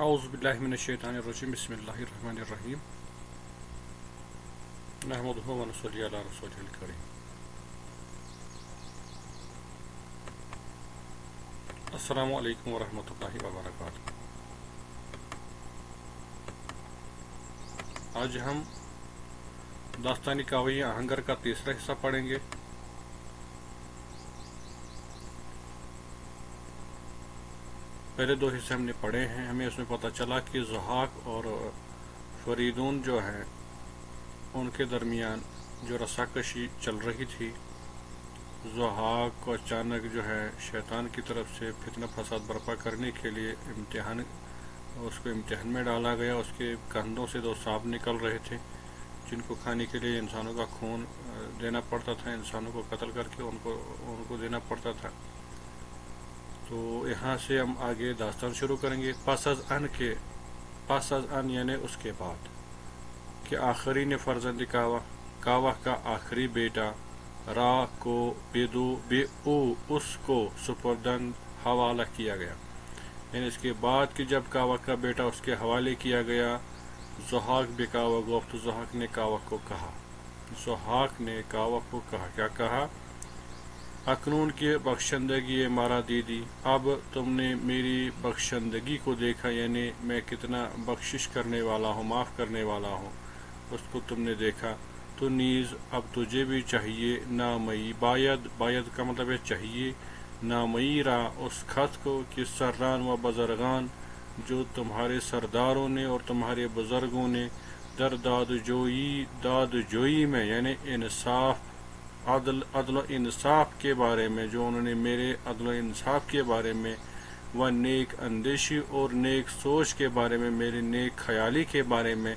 اعوذ باللہ من الشیطان الرجیم بسم اللہ الرحمن الرحیم نحمدہ ونصلی علی رسولہ الکریم. السلام علیکم ورحمۃ اللہ وبرکاتہ. آج ہم داستانی کاویہ آہنگر کا تیسرا حصہ پڑھیں گے. پہلے دو حصے ہم نے پڑھے ہیں. ہمیں اس میں پتہ چلا کہ ضحاک اور فریدون جو ہیں ان کے درمیان جو رساکشی چل رہی تھی. ضحاک کو اچانک جو ہے شیطان کی طرف سے فتنہ فساد برپا کرنے کے لیے اس کو امتحان میں ڈالا گیا. اس کے کندھوں سے دو سانپ نکل رہے تھے جن کو کھانے کے لیے انسانوں کا خون دینا پڑتا تھا. انسانوں کو قتل کر کے ان کو دینا پڑتا تھا. تو یہاں سے ہم آگے داستان شروع کریں گے. پس از ان یعنی اس کے بعد کہ آخرین فرزند کاوہ کا آخری بیٹا را کو بے او اس کو سپردن حوالہ کیا گیا. یعنی اس کے بعد کہ جب کاوہ کا بیٹا اس کے حوالے کیا گیا. ضحاک بے کاوہ گفت. ضحاک نے کاوہ کو کہا کیا کہا؟ اکنون کی بخشندگی مارا دیدی. اب تم نے میری بخشندگی کو دیکھا. یعنی میں کتنا بخشش کرنے والا ہوں، معاف کرنے والا ہوں، اس کو تم نے دیکھا. تو نیز اب تجھے بھی چاہیے نامئی باید کا مطلب ہے چاہیے نامئی را اس خط کو کہ سران و بزرگان جو تمہارے سرداروں نے اور تمہارے بزرگوں نے در داد جوئی میں یعنی انصاف عدل و انصاف کے بارے میں، جو انہوں نے میرے عدل و انصاف کے بارے میں و نیک اندیشی اور نیک سوچ کے بارے میں، میرے نیک خیالی کے بارے میں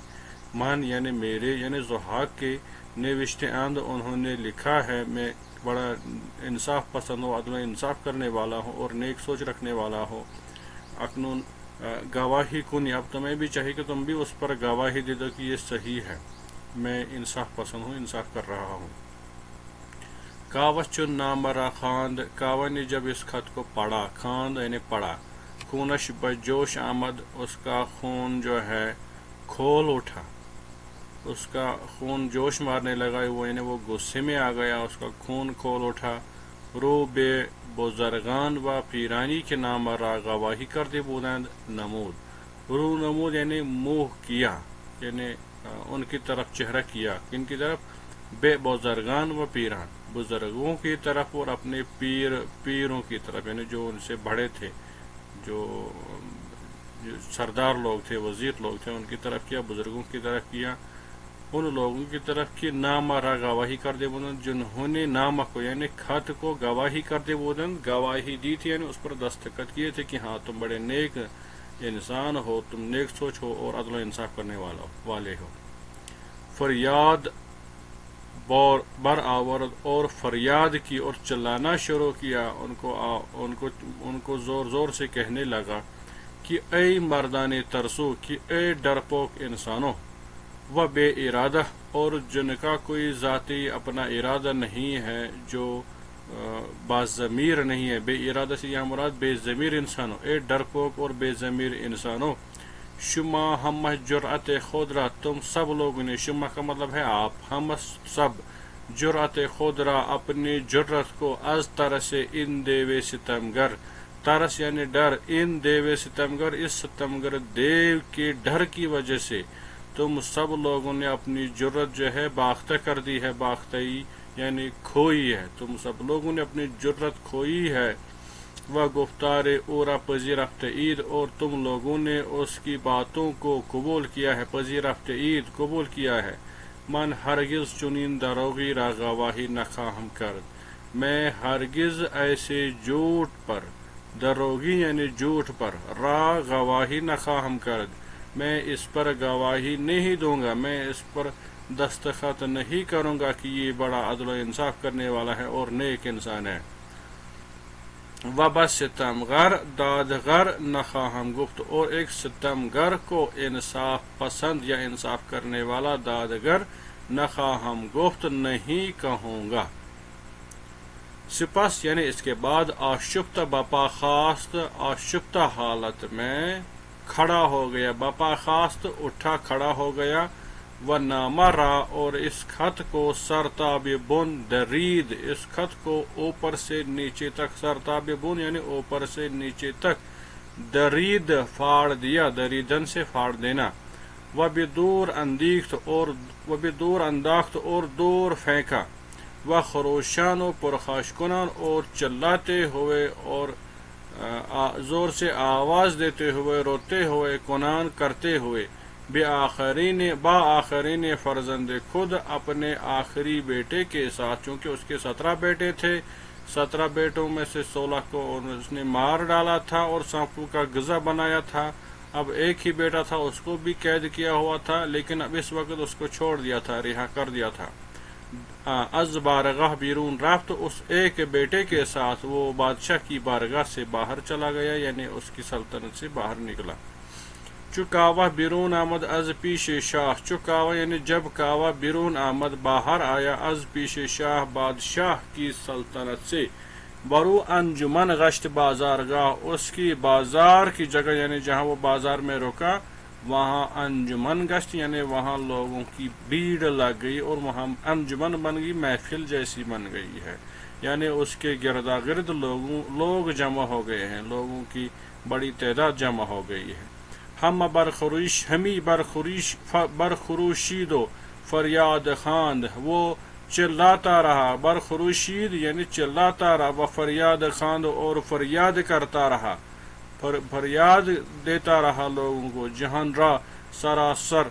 یعنی میرے یعنی ضحاک کے نوشتے اند انہوں نے لکھا ہے. میں بڑا انصاف پسند ہوں، عدل و انصاف کرنے والا ہوں اور نیک سوچ رکھنے والا ہوں. اکنون گواہی کنی. اب تمہیں بھی چاہیے کہ تم بھی اس پر گواہی دے دو کہ یہ صحیح ہے، میں انصاف پسند ہوں، انصاف کر رہا ہوں. کاوہ چون نام را خواند. کاوہ نے جب اس خط کو پڑھا، خواند یعنی پڑھا. خونش بجوش آمد. اس کا خون جو ہے کھول اٹھا، اس کا خون جوش مارنے لگا. یعنی وہ غصے میں آ گیا، اس کا خون کھول اٹھا. رو بے بزرگان و پیرانی کے نام را گواہی کرتے بودند نمود. رو نمود یعنی منہ کیا، یعنی ان کی طرف چہرہ کیا. کن کی طرف؟ بے بزرگان و پیران، بزرگوں کی طرف اور اپنے پیروں کی طرف، یعنی جو ان سے بڑے تھے، جو سردار لوگ تھے، وزیر لوگ تھے، ان کی طرف کیا، بزرگوں کی طرف کیا. ان لوگوں کی طرف کی نام را گواہی کرتے بودند جنہوں نے نامہ کو یعنی خط کو گواہی کرتے بودند گواہی دی تھی، یعنی اس پر دستخط کیے تھے کہ ہاں تم بڑے نیک انسان ہو، تم نیک سوچ ہو اور عدل و انصاف کرنے والے ہو. فریاد برآورد اور فریاد کی اور چلانا شروع کیا. ان کو زور زور سے کہنے لگا کہ اے مردان ترسو، کہ اے ڈرپوک انسانوں، و بے ارادہ اور جن کا کوئی ذاتی اپنا ارادہ نہیں ہے، جو باضمیر نہیں ہے. بے ارادہ سے یہاں مراد بے ضمیر انسانوں. اے ڈرپوک اور بے ضمیر انسانوں، شما ہم جرأت خود را، تم سب لوگوں نے، شما کا مطلب ہے آپ، ہم سب، جرأت خود را اپنی جرأت کو، از ترس ان دیو ستمگر، ترس یعنی ڈر، ان دیو ستمگر اس ستمگر دیو کے ڈر کی وجہ سے تم سب لوگوں نے اپنی جرأت جو ہے باختہ کر دی ہے. باختئی یعنی کھوئی ہے. تم سب لوگوں نے اپنی جرأت کھوئی ہے. و گفتار اورا پذیرفت عید، اور تم لوگوں نے اس کی باتوں کو قبول کیا ہے. پذیرفت عید قبول کیا ہے. من ہرگز چنین دروغی را گواہی نخواہم کرد. میں ہرگز ایسے جھوٹ پر، دروغی یعنی جھوٹ پر، را گواہی نخواہم کرد، میں اس پر گواہی نہیں دوں گا، میں اس پر دستخط نہیں کروں گا کہ یہ بڑا عدل و انصاف کرنے والا ہے اور نیک انسان ہے. و بس ستمگر دادگر نخواہم گفت، اور ایک ستمگر کو انصاف پسند یا انصاف کرنے والا دادگر نخواہم گفت، نہیں کہوں گا. سپس یعنی اس کے بعد آشفتہ بپا خواست، آشفتہ حالت میں کھڑا ہو گیا، بپا خاست اٹھا کھڑا ہو گیا، و نامہ را اور اس خط کو سرتاب بن درید، اس خط کو اوپر سے نیچے تک، سرتاب بن یعنی اوپر سے نیچے تک، درید پھاڑ دیا، دریدن سے پھاڑ دینا، و بدور انداخت اور دور پھینکا، و خروشان و پرخاش کنان اور چلاتے ہوئے اور زور سے آواز دیتے ہوئے، روتے ہوئے، کنان کرتے ہوئے، با آخرین فرزند خود، اپنے آخری بیٹے کے ساتھ، چونکہ اس کے 17 بیٹے تھے، 17 بیٹوں میں سے 16 کو اس نے مار ڈالا تھا اور سانپوں کا غذا بنایا تھا، اب ایک ہی بیٹا تھا، اس کو بھی قید کیا ہوا تھا، لیکن اب اس وقت اس کو چھوڑ دیا تھا، رہا کر دیا تھا۔ از بارگاہ بیرون رفت، اس ایک بیٹے کے ساتھ وہ بادشاہ کی بارگاہ سے باہر چلا گیا، یعنی اس کی سلطنت سے باہر نکلا۔ چکاوہ بیرون آمد از پیش شاہ، چکاوہ یعنی جب کاوہ بیرون آمد باہر آیا، از پیش شاہ بادشاہ کی سلطنت سے، برو انجمن گشت بازارگاہ، اس کی بازار کی جگہ یعنی جہاں وہ بازار میں رکا وہاں انجمن گشت یعنی وہاں لوگوں کی بھیڑ لگ گئی، اور وہاں انجمن بن گئی، محفل جیسی بن گئی ہے، یعنی اس کے گردا گرد لوگ جمع ہو گئے ہیں، لوگوں کی بڑی تعداد جمع ہو گئی ہے۔ ہمی برخروشید و فریاد خواند، وہ چلاتا رہا، برخروشید یعنی چلاتا رہا، و فریاد خواند اور فریاد کرتا رہا، فریاد دیتا رہا لوگوں کو، جہان را سراسر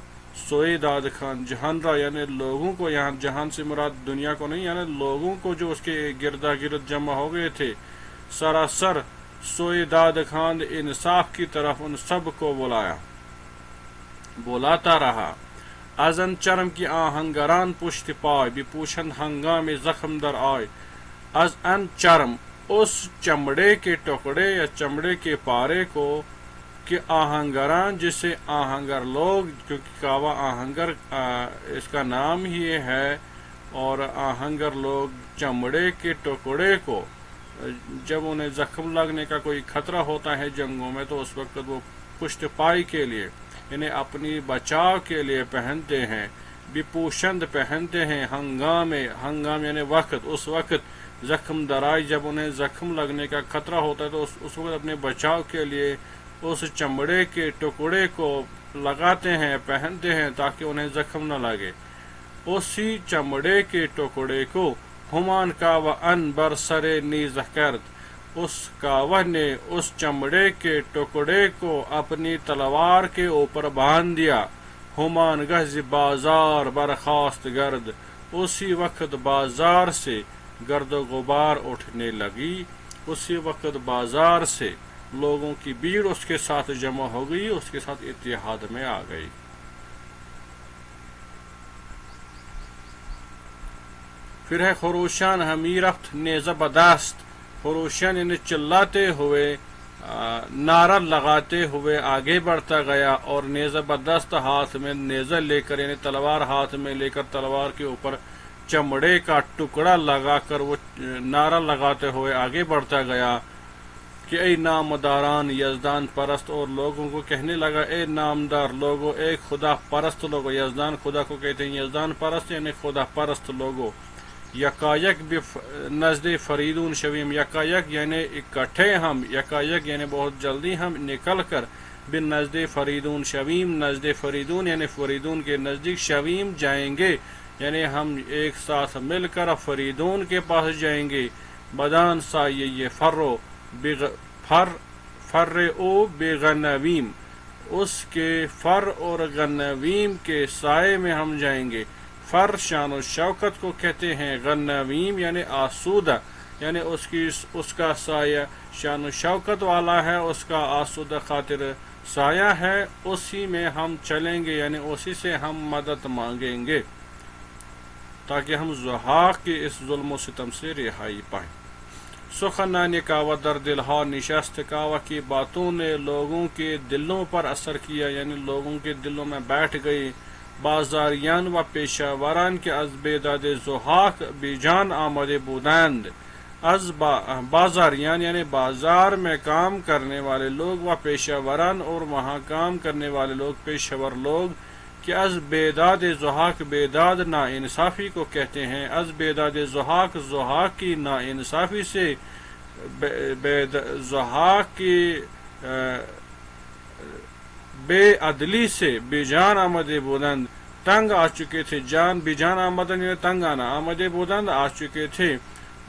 سوئے داد خان، جہان را یعنی لوگوں کو، یہاں جہان سے مراد دنیا کو نہیں، یعنی لوگوں کو جو اس کے گردا گرد جمع ہو گئے تھے، سراسر سوئے داد خواند، انصاف کی طرف ان سب کو بلاتا رہا۔ ازن چرم کی آہنگران پشت پائے، بھی پوشند ہنگام زخم در آئے، از ان چرم اس چمڑے کے ٹکڑے یا چمڑے کے پارے کو، کہ آہنگران جسے آہنگر لوگ، کیونکہ کعوہ آہنگر اس کا نام ہی ہے، اور آہنگر لوگ چمڑے کے ٹکڑے کو جب انہیں زخم لگنے کا کوئی خطرہ ہوتا ہے جنگوں میں تو اس وقت وہ پشت پائی کے لیے یعنی اپنی بچاؤ کے لیے پہنتے ہیں، بھی پوشند پہنتے ہیں، ہنگام یعنی وقت، اس وقت زخم درائی جب انہیں زخم لگنے کا خطرہ ہوتا ہے تو اس وقت اپنے بچاؤ کے لیے اس چمڑے کے ٹکڑے کو لگاتے ہیں، پہنتے ہیں تاکہ انہیں زخم نہ لگے۔ اسی چمڑے کے ٹکڑے کو ہمان کعوہ ان بر سر نیزہ کرد، اس کعوہ نے اس چمڑے کے ٹکڑے کو اپنی تلوار کے اوپر باندھ دیا، ہمان گز بازار برخاست گرد، اسی وقت بازار سے گرد و غبار اٹھنے لگی، اسی وقت بازار سے لوگوں کی بھیڑ اس کے ساتھ جمع ہو گئی، اس کے ساتھ اتحاد میں آ گئی۔ پھر ہے خروشان ہمی رفت نیزہ بدست، خروشان یعنی چلاتے ہوئے، نعرہ لگاتے ہوئے آگے بڑھتا گیا، اور نیزہ بدست ہاتھ میں نیزہ لے کر یعنی تلوار ہاتھ میں لے کر تلوار کے اوپر چمڑے کا ٹکڑا لگا کر وہ نعرہ لگاتے ہوئے آگے بڑھتا گیا کہ اے نامداران یزدان پرست، اور لوگوں کو کہنے لگا اے نامدار لوگو، اے خدا پرست لوگو، یزدان خدا کو کہتے ہیں، یزدان پرست یعنی خدا پرست لوگو، یکایک نزد فریدون شویم، یکایک یعنی اکٹھے ہم، یکایک یعنی بہت جلدی ہم نکل کر، بن نزد فریدون شویم، نزد فریدون یعنی فریدون کے نزدیک، شویم جائیں گے یعنی ہم ایک ساتھ مل کر فریدون کے پاس جائیں گے، بدان سایہ فر او بغنویم، اس کے فر اور غنویم کے سائے میں ہم جائیں گے۔ فر شان و شوکت کو کہتے ہیں، غنویم یعنی آسودہ یعنی اس کا سایہ شان و شوکت والا ہے، اس کا آسودہ خاطر سایہ ہے، اسی میں ہم چلیں گے یعنی اسی سے ہم مدد مانگیں گے تاکہ ہم زحاق کے اس ظلم و ستم سے رہائی پائیں۔ سخنان کعوہ در دلہا نشست، کعوہ کی باتوں نے لوگوں کے دلوں پر اثر کیا یعنی لوگوں کے دلوں میں بیٹھ گئی۔ بازاریان و پیشہ وران کے از بیداد زحاق بیجان آمده بودند، از بازاریان یعنی بازار میں کام کرنے والے لوگ، و پیشہ وران اور وہاں کام کرنے والے لوگ پیشہ ور لوگ، کہ از بیداد زحاک، بیداد نا انصافی کو کہتے ہیں، از بیداد زحاک، زحاک کی نا انصافی سے، زحاک کی بے عدلی سے، بے جان آمد بودند، تنگ آ چکے تھے، جان بے جان آمدن یعنی تنگ آنا، آمد بودند آ چکے تھے،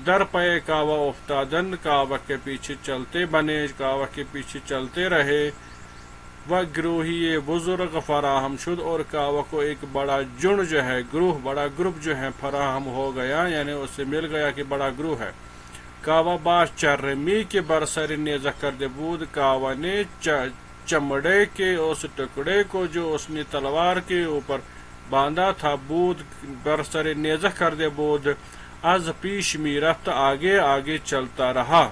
در پے کعوہ افتادن، کعوہ کے پیچھے چلتے بنے، کعوہ کے پیچھے چلتے رہے، و گروہی بزرگ فراہم شد، اور کعوہ کو ایک بڑا جن جو ہے، گروہ، بڑا گروپ جو ہے فراہم ہو گیا، یعنی اس سے مل گیا کہ بڑا گروہ ہے۔ کعوہ با چرمی کے برسر نیزہ کرده بود، کعوہ نے چمڑے کے اس ٹکڑے کو جو اس نے تلوار کے اوپر باندھا تھا، بود برسر نیزہ کرده بود، از پیش می رفت، آگے آگے چلتا رہا،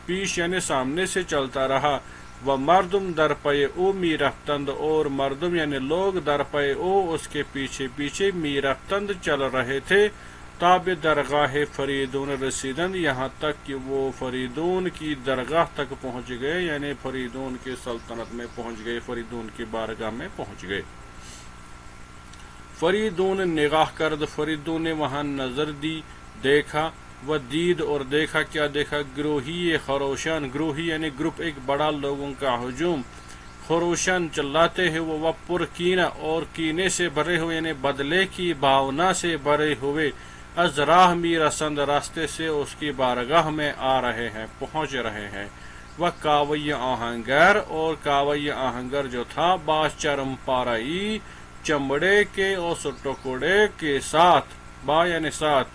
پیش یعنی سامنے سے چلتا رہا، و مردم در پے او می رفتند، اور مردم یعنی لوگ در پے او اس کے پیچھے پیچھے می رفتند چل رہے تھے، تاب درگاہ فریدون رسیدند، یہاں تک کہ وہ فریدون کی درگاہ تک پہنچ گئے، یعنی فریدون کے سلطنت میں پہنچ گئے، فریدون کی بارگاہ میں پہنچ گئے۔ فریدون نگاہ کرد، فریدون نے وہاں نظر دی، دیکھا، و دید اور دیکھا، کیا دیکھا؟ گروہی خروشان، گروہی یعنی گروپ، ایک بڑا لوگوں کا ہجوم، خروشان چلاتے ہیں وہ پر کینہ، اور کینے سے بھرے ہوئے یعنی بدلے کی بھاونا سے بھرے ہوئے، از راہ می رسند، راستے سے اس کی بارگاہ میں آ رہے ہیں، پہنچ رہے ہیں، وہ کاوی آہنگر، اور کاوی آہنگر جو تھا، با چرم پارائی، چمڑے کے اس ٹکڑے کے ساتھ، با یعنی ساتھ،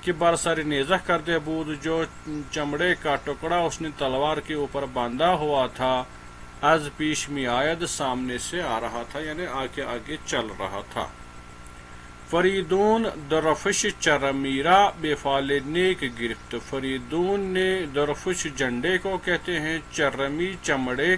کہ برسر نیزہ کرده بود، جو چمڑے کا ٹکڑا اس نے تلوار کے اوپر باندھا ہوا تھا، از پیش می آید، سامنے سے آ رہا تھا، یعنی آگے آگے چل رہا تھا۔ فریدون درفش چرمیرا بے فال نیک گرفت، فریدون نے درفش جھنڈے کو کہتے ہیں، چرمی چمڑے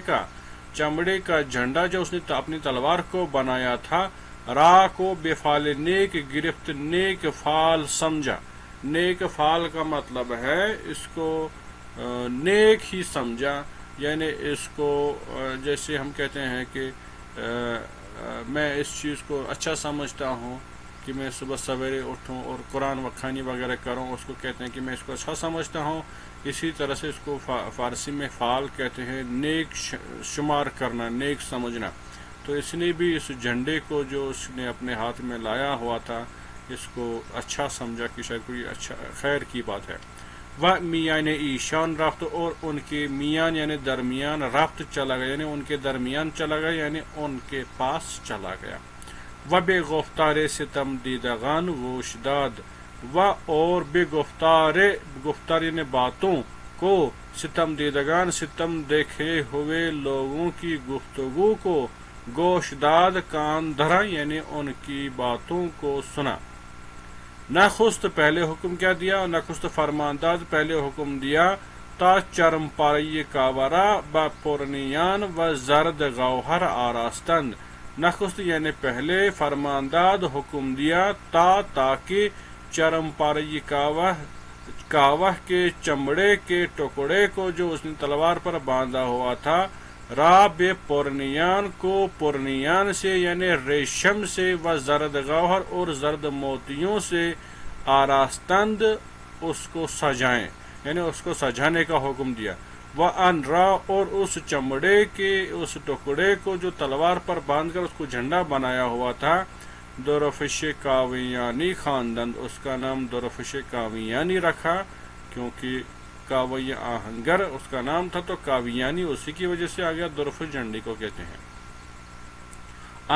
کا جھنڈا جو اس نے اپنی تلوار کو بنایا تھا، را کو بے فال نیک گرفت، نیک فال سمجھا، نیک فال کا مطلب ہے اس کو نیک ہی سمجھا، یعنی اس کو جیسے ہم کہتے ہیں کہ میں اس چیز کو اچھا سمجھتا ہوں کہ میں صبح سویرے اٹھوں اور قرآن وخوانی وغیرہ کروں، اس کو کہتے ہیں کہ میں اس کو اچھا سمجھتا ہوں، اسی طرح سے اس کو فارسی میں فعال کہتے ہیں، نیک شمار کرنا، نیک سمجھنا۔ تو اس نے بھی اس جھنڈے کو جو اس نے اپنے ہاتھ میں لایا ہوا تھا، اس کو اچھا سمجھا کہ شاید کوئی اچھا خیر کی بات ہے۔ و میان ایشان رفت، اور ان کے میان یعنی درمیان، رفت چلا گیا یعنی ان کے درمیان چلا گیا، یعنی ان کے پاس چلا گیا۔ و بے گفتار ستم دیدگان گوش داد، و اور بے گفتار یعنی باتوں کو، ستم دیدگان ستم دیکھے ہوئے لوگوں کی گفتگو کو، گوش داد کان دھرا یعنی ان کی باتوں کو سنا۔ نخست پہلے حکم کیا دیا؟ نخست فرمانداد پہلے حکم دیا، تا چرم پارائی کاورا با پورنیان و زرد گوہر آراستند، نخست یعنی پہلے فرمانداد حکم دیا، تاکہ چرم پارائی کاوہ کے چمڑے کے ٹکڑے کو جو اس نے تلوار پر باندھا ہوا تھا، را بے پورنیان کو، پورنیان سے یعنی ریشم سے، و زرد گوہر اور زرد موتیوں سے، آراستند اس کو سجائیں یعنی اس کو سجانے کا حکم دیا، و ان را اور اس چمڑے کے اس ٹکڑے کو جو تلوار پر باندھ کر اس کو جھنڈا بنایا ہوا تھا، درفش کاویانی خواندند، اس کا نام درفش کاویانی رکھا، کیونکہ کاوی آہنگر اس کا نام تھا، تو کاویانی اسی کی وجہ سے آ گیا، درفش جھنڈی کو کہتے ہیں۔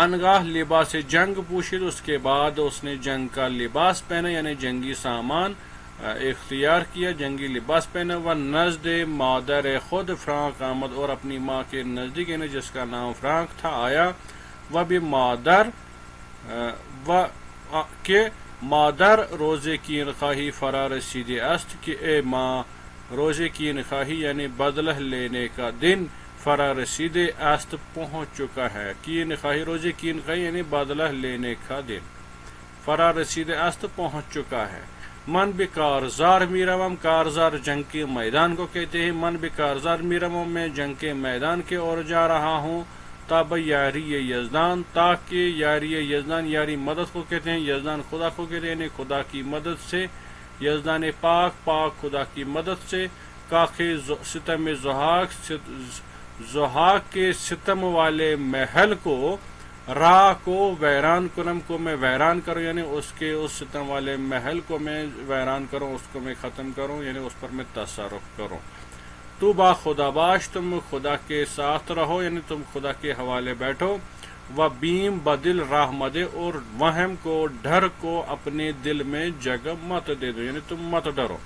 انگاہ لباس جنگ پوشید، اس کے بعد اس نے جنگ کا لباس پہنا، یعنی جنگی سامان اختیار کیا، جنگی لباس پہنا، و نزد مادر خود فرانک آمد، اور اپنی ماں کے نزدیک یعنی جس کا نام فرانک تھا آیا، و بھی مادر و کہ مادر روزے کی خواہی فرا رسیدے است، کہ اے ماں روزے کی خواہی یعنی بدلہ لینے کا دن فرا رسیدے است پہنچ چکا ہے، کی خواہی روزے کی خواہی یعنی بدلہ لینے کا دن، فرا رسیدے است پہنچ چکا ہے۔ من بے کارزار میروم، کارزار جنگ کے میدان کو کہتے ہیں، من بے کارزار میروم، میں جنگ کے میدان کی اور جا رہا ہوں، تاب یاری یزدان، تاکہ یاری یزدان، یاری مدد کو کہتے ہیں، یزدان خدا کو کہتے ہیں، یعنی خدا کی مدد سے، یزدان پاک، پاک خدا کی مدد سے، کاخ ستم ضحاک کے ستم والے محل کو، راہ کو ویران کنم کو میں ویران کروں، یعنی اس ستم والے محل کو میں ویران کروں، اس کو میں ختم کروں، یعنی اس پر میں تصرف کروں۔ تو با خدا باش، تم خدا کے ساتھ رہو، یعنی تم خدا کے حوالے بیٹھو، و بیم بدل راہ مدے، اور وہم کو، ڈر کو اپنے دل میں جگہ مت دے دو، یعنی تم مت ڈرو۔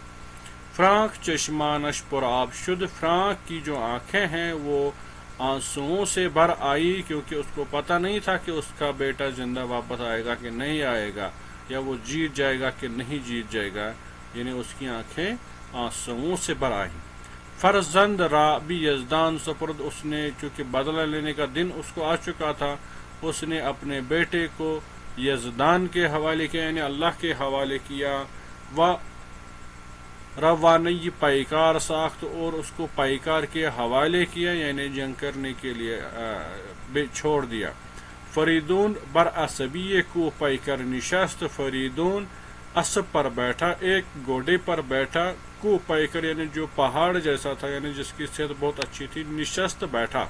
فرانک چشمانش پر آب شد، فرانک کی جو آنکھیں ہیں وہ آنسوؤں سے بھر آئی، کیونکہ اس کو پتہ نہیں تھا کہ اس کا بیٹا زندہ واپس آئے گا کہ نہیں آئے گا، یا وہ جیت جائے گا کہ نہیں جیت جائے گا، یعنی اس کی آنکھیں آنسوؤں سے بھر آئیں۔ فرزند را بھی یزدان سپرد، اس نے چونکہ بدلہ لینے کا دن اس کو آ چکا تھا، اس نے اپنے بیٹے کو یزدان کے حوالے کیا، یعنی اللہ کے حوالے کیا، و روانی پیکار ساخت، اور اس کو پیکار کے حوالے کیا، یعنی جنگ کرنے کے لیے چھوڑ دیا۔ فریدون بر عصبی کو پیکر نشست، فریدون اسب پر بیٹھا، ایک گھوڑے پر بیٹھا، کو پیکر یعنی جو پہاڑ جیسا تھا، یعنی جس کی صحت بہت اچھی تھی، نشست بیٹھا،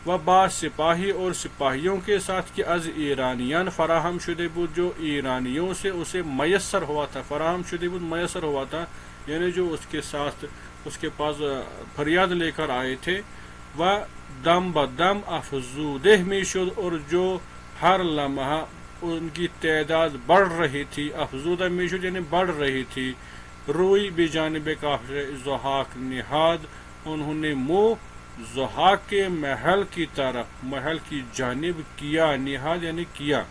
و با سپاہی، اور سپاہیوں کے ساتھ، کہ از ایرانیان فراہم شدے بود، جو ایرانیوں سے اسے میسر ہوا تھا، فراہم شدے بود میسر ہوا تھا، یعنی جو اس کے ساتھ اس کے پاس فریاد لے کر آئے تھے، و دم بدم افزودہ میں شد، اور جو ہر لمحہ ان کی تعداد بڑھ رہی تھی، افزودہ میں شد یعنی بڑھ رہی تھی، روئی بجانب کاخ ضحاک نہاد، انہوں نے منہ ضحاک کے محل کی طرف، محل کی جانب کیا، نہاد یعنی کیا،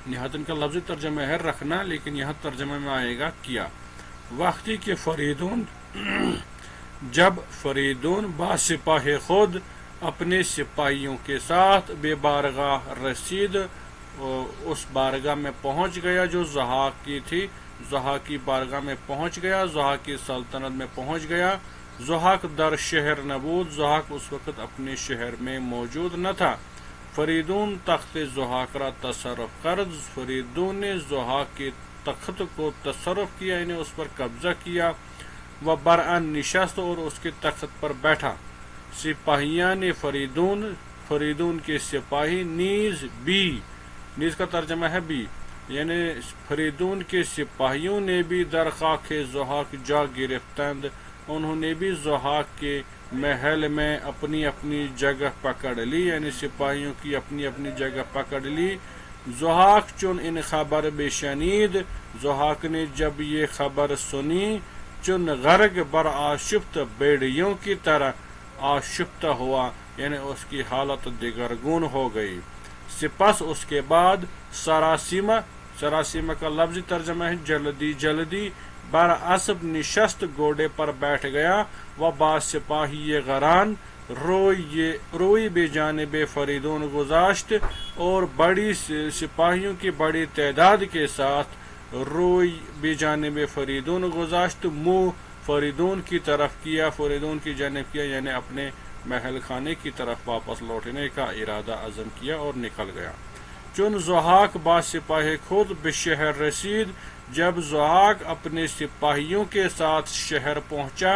نہاد ان کا لفظی ترجمہ ہے رکھنا، لیکن یہاں ترجمہ میں آئے گا کیا۔ وقتی کے فریدون، جب فریدون با سپاہ خود، اپنے سپاہیوں کے ساتھ، بے بارگاہ رسید، اس بارگاہ میں پہنچ گیا جو ضحاک کی تھی، ضحاک کی بارگاہ میں پہنچ گیا، ضحاک کی سلطنت میں پہنچ گیا، ضحاک در شہر نبود، ضحاک اس وقت اپنے شہر میں موجود نہ تھا، فریدون تخت ضحاک را تصرف کرد، فریدون نے ضحاک کے تخت کو تصرف کیا، یعنی اس پر قبضہ کیا، و بران نشست، اور اس کے تخت پر بیٹھا، سپاہیان فریدون، فریدون کے سپاہی، نیز بھی، نیز کا ترجمہ ہے بھی، یعنی فریدون کے سپاہیوں نے بھی در خاک ضحاک جا گرفتند، انہوں نے بھی ضحاک کے محل میں اپنی اپنی جگہ پکڑ لی، یعنی سپاہیوں کی اپنی اپنی جگہ پکڑ لی۔ ضحاک چون ان خبر بشنید، ضحاک نے جب یہ خبر سنی، چون غرق بر آشفت، بیڑیوں کی طرح آشفتہ ہوا، یعنی اس کی حالت دگرگون ہو گئی۔ سپس اس کے بعد سراسیمہ، سراسیمہ کا لفظی ترجمہ ہے جلدی جلدی، بر اسب نشست، گھوڑے پر بیٹھ گیا، و با سپاہی غران، روئی بے جانب فریدون گذاشت، اور بڑی سپاہیوں کی بڑی تعداد کے ساتھ روئی بے جانب فریدون گذاشت، منہ فریدون کی طرف کیا، فریدون کی جانب کیا، یعنی اپنے محل خانے کی طرف واپس لوٹنے کا ارادہ عزم کیا اور نکل گیا۔ چون ضحاک با سپاہ خود بشہر رسید، جب ضحاک اپنے سپاہیوں کے ساتھ شہر پہنچا،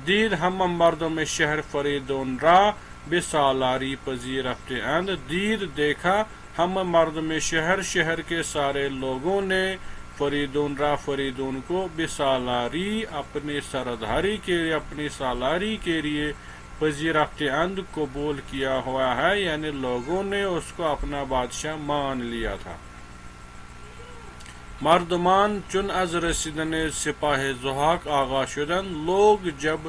دید ہم مردم شہر فریدون را بسالاری پذیرفتے اند، دید دیکھا ہم مردم شہر، شہر کے سارے لوگوں نے، فریدون را فریدون کو، بسالاری اپنے سرداری کے لیے، اپنی سالاری کے لیے، پذیرفتے اند قبول کیا ہوا ہے، یعنی لوگوں نے اس کو اپنا بادشاہ مان لیا تھا۔ مردمان چون از رسیدن سپاہ ضحاک آغاز شدن، لوگ جب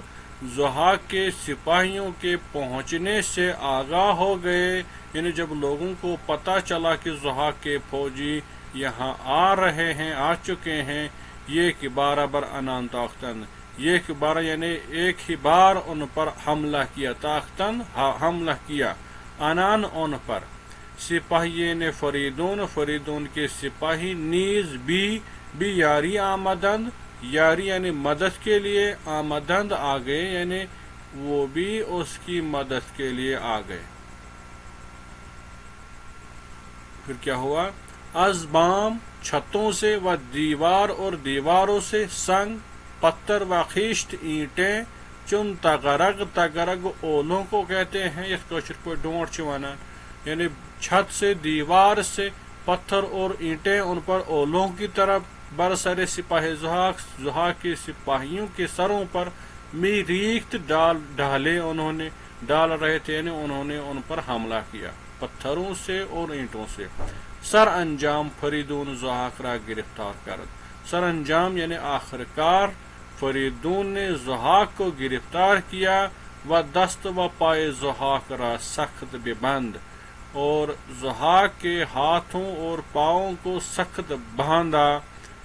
ضحاک کے سپاہیوں کے پہنچنے سے آگاہ ہو گئے، یعنی جب لوگوں کو پتہ چلا کہ ضحاک کے فوجی یہاں آ رہے ہیں، آ چکے ہیں، یہ کہ بارہ بر انان تاختن، یہ کہ بارہ یعنی ایک ہی بار ان پر حملہ کیا، تاختن حملہ کیا، انان ان پر، سپاہین فریدون، فریدون کے سپاہی نیز بھی یاری آمدند، یاری یعنی مدد کے لیے، آمدند آ گئے یعنی وہ بھی اس کی مدد کے لیے آ گئے۔ پھر کیا ہوا؟ از بام چھتوں سے، و دیوار اور دیواروں سے، سنگ پتھر و خیشت اینٹیں، چن تغرگ، تغرگ اولوں کو کہتے ہیں، اس کوشر کو ڈونٹ چوانا، یعنی چھت سے، دیوار سے، پتھر اور اینٹیں ان پر اولوں کی طرف، برسر سپاہ زحاک کے سپاہیوں کے سروں پر، میریخت ڈالے انہوں نے، ڈال رہے تھے یعنی انہوں نے ان پر حملہ کیا پتھروں سے اور اینٹوں سے۔ سر انجام فریدون زحاک را گرفتار کرد، سر انجام یعنی آخرکار فریدون نے زحاک کو گرفتار کیا، و دست و پائے زحاک را سخت ببند، اور زحاک کے ہاتھوں اور پاؤں کو سخت باندھا،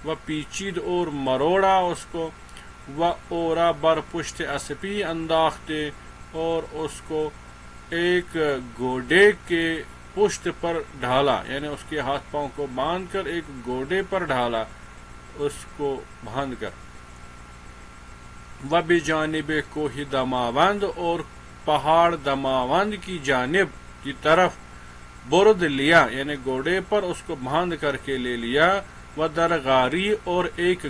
و پیچید اور مروڑا اس کو، و اورا بر پشت اسپی انداختے، اور اس کو ایک گھوڑے کے پشت پر ڈھالا، یعنی اس کے ہاتھ پاؤں کو باندھ کر ایک گھوڑے پر ڈھالا، اس کو باندھ کر، و بجانب کوہ دماوند، اور پہاڑ دماوند کی جانب کی طرف برد لیا، یعنی گھوڑے پر اس کو باندھ کر کے لے لیا، و درغاری اور ایک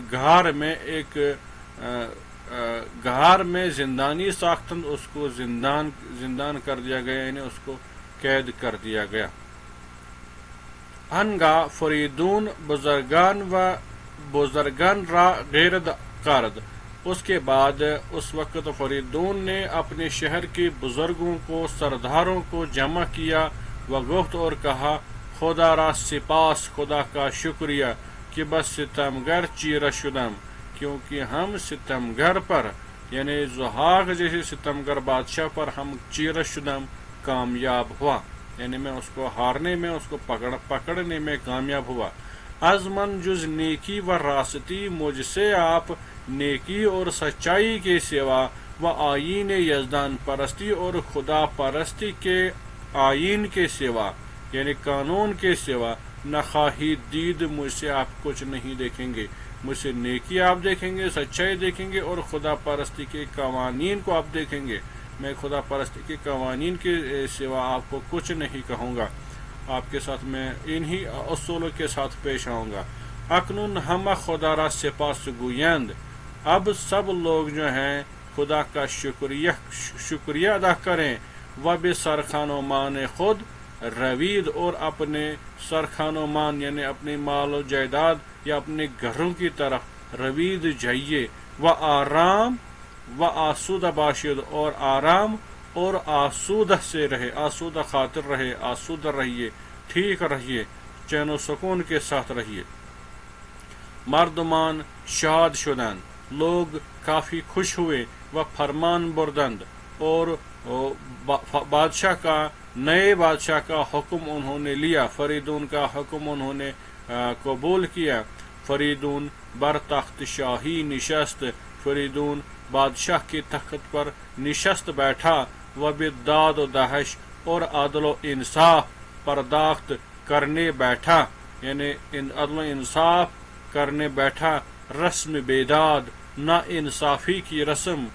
گھار میں زندانی ساختند، اس کو زندان کر دیا گیا، یعنی اس کو قید کر دیا گیا۔ ہنگا فریدون بزرگان را غیرد کرد، اس کے بعد اس وقت فریدون نے اپنے شہر کے بزرگوں کو، سرداروں کو جمع کیا، و گفت اور کہا، خدا را سپاس، خدا کا شکریہ، کہ بس ستمگر چیرہ شدم، کیونکہ ہم ستمگر پر یعنی زحاک جیسے ستمگر بادشاہ پر ہم چیرہ شدم کامیاب ہوا، یعنی میں اس کو ہارنے میں، اس کو پکڑنے میں کامیاب ہوا۔ از من جز نیکی و راستی، مجھ سے آپ نیکی اور سچائی کے سوا، و آئین یزدان پرستی اور خدا پرستی کے آئین کے سوا، یعنی قانون کے سوا، نخواہید دید، مجھ سے آپ کچھ نہیں دیکھیں گے، مجھ سے نیکی آپ دیکھیں گے، سچائی دیکھیں گے، اور خدا پرستی کے قوانین کو آپ دیکھیں گے، میں خدا پرستی کے قوانین کے سوا آپ کو کچھ نہیں کہوں گا، آپ کے ساتھ میں انہی اصولوں کے ساتھ پیش آؤں گا۔ اکنون ہم خدا را سپاس گویند، اب سب لوگ جو ہیں خدا کا شکریہ ادا کریں، و بے سرخان و مان خود روید، اور اپنے سرخان و مان یعنی اپنے مال و جائیداد یا اپنے گھروں کی طرف روید جائیے، و آرام و آسودہ باشد، اور آرام اور آسودہ سے رہے، آسودہ خاطر رہے، آسودہ رہیے، ٹھیک رہیے، چین و سکون کے ساتھ رہیے۔ مردمان شاد شدند، لوگ کافی خوش ہوئے، و فرمان بردند، اور بادشاہ کا، نئے بادشاہ کا حکم انہوں نے لیا، فریدون کا حکم انہوں نے قبول کیا۔ فریدون بر تخت شاہی نشست، فریدون بادشاہ کے تخت پر نشست بیٹھا، و بداد و دہش، اور عدل و انصاف پرداخت کرنے بیٹھا، یعنی عدل و انصاف کرنے بیٹھا، رسم بیداد، نا انصافی کی رسم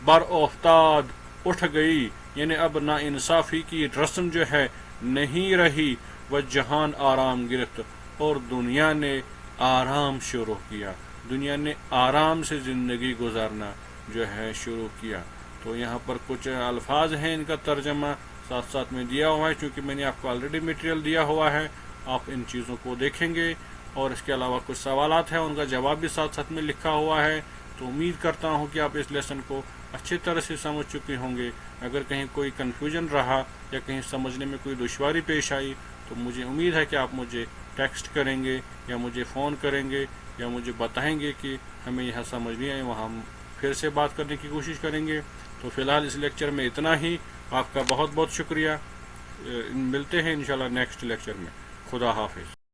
بر افتاد اٹھ گئی، یعنی اب نا انصافی کی رسم جو ہے نہیں رہی، و جہان آرام گرفت، اور دنیا نے آرام شروع کیا، دنیا نے آرام سے زندگی گزارنا جو ہے شروع کیا۔ تو یہاں پر کچھ الفاظ ہیں، ان کا ترجمہ ساتھ ساتھ میں دیا ہوا ہے، چونکہ میں نے آپ کو آلریڈی میٹیریل دیا ہوا ہے، آپ ان چیزوں کو دیکھیں گے، اور اس کے علاوہ کچھ سوالات ہیں، ان کا جواب بھی ساتھ ساتھ میں لکھا ہوا ہے۔ تو امید کرتا ہوں کہ آپ اس لیسن کو اچھی طرح سے سمجھ چکے ہوں گے۔ اگر کہیں کوئی کنفیوژن رہا یا کہیں سمجھنے میں کوئی دشواری پیش آئی تو مجھے امید ہے کہ آپ مجھے ٹیکسٹ کریں گے یا مجھے فون کریں گے یا مجھے بتائیں گے کہ ہمیں یہاں سمجھ نہیں آئی، وہاں ہم پھر سے بات کرنے کی کوشش کریں گے۔ تو فی الحال اس لیکچر میں اتنا ہی، آپ کا بہت بہت شکریہ، ملتے ہیں انشاءاللہ نیکسٹ لیکچر میں۔ خدا حافظ۔